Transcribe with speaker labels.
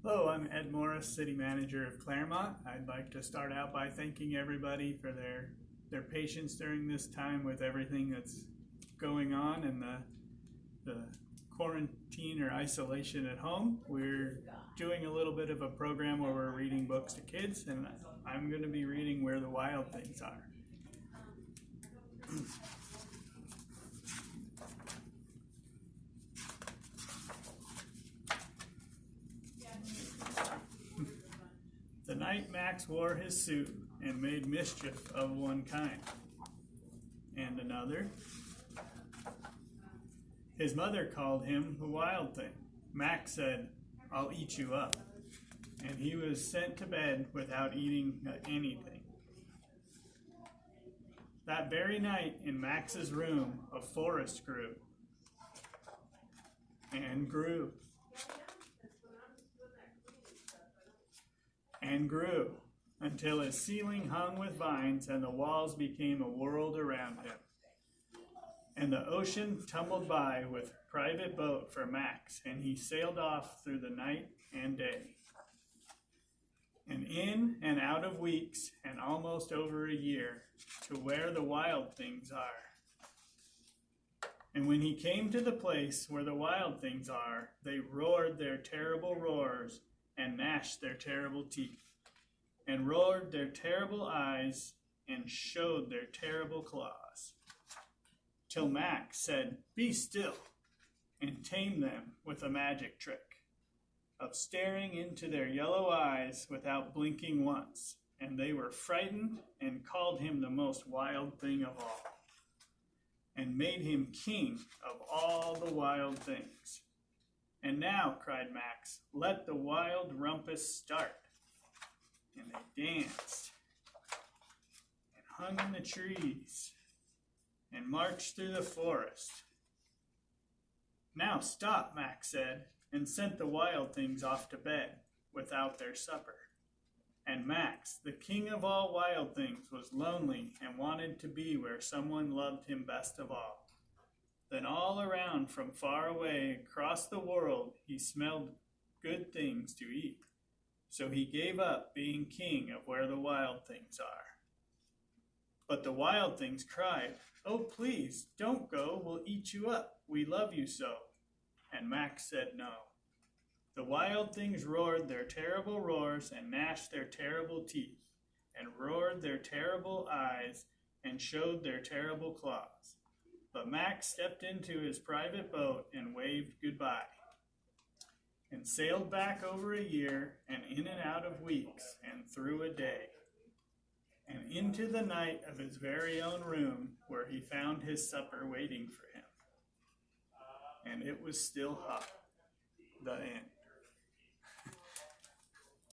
Speaker 1: Hello, I'm Ed Morris, City Manager of Claremont. I'd like to start out by thanking everybody for their patience during this time with everything that's going on and the quarantine or isolation at home. We're doing a little bit of a program where we're reading books to kids, and I'm going to be reading Where the Wild Things Are. The night Max wore his suit and made mischief of one kind and another, his mother called him the Wild Thing. Max said, "I'll eat you up." And he was sent to bed without eating anything. That very night in Max's room, a forest grew and grew and grew until his ceiling hung with vines and the walls became a world around him. And the ocean tumbled by with private boat for Max, and he sailed off through the night and day. And in and out of weeks and almost over a year to where the wild things are. And when he came to the place where the wild things are, they roared their terrible roars and gnashed their terrible teeth, and roared their terrible eyes, and showed their terrible claws, till Max said, "Be still," and tamed them with a magic trick of staring into their yellow eyes without blinking once, and they were frightened and called him the most wild thing of all, and made him king of all the wild things. "And now," cried Max, "let the wild rumpus start." And they danced and hung in the trees and marched through the forest. "Now stop," Max said, and sent the wild things off to bed without their supper. And Max, the king of all wild things, was lonely and wanted to be where someone loved him best of all. Then all around from far away across the world he smelled good things to eat. So he gave up being king of where the wild things are. But the wild things cried, "Oh, please, don't go, we'll eat you up. We love you so." And Max said no. The wild things roared their terrible roars and gnashed their terrible teeth, and roared their terrible eyes and showed their terrible claws. But Max stepped into his private boat and waved goodbye, and sailed back over a year, and in and out of weeks, and through a day, and into the night of his very own room, where he found his supper waiting for him. And it was still hot. The end.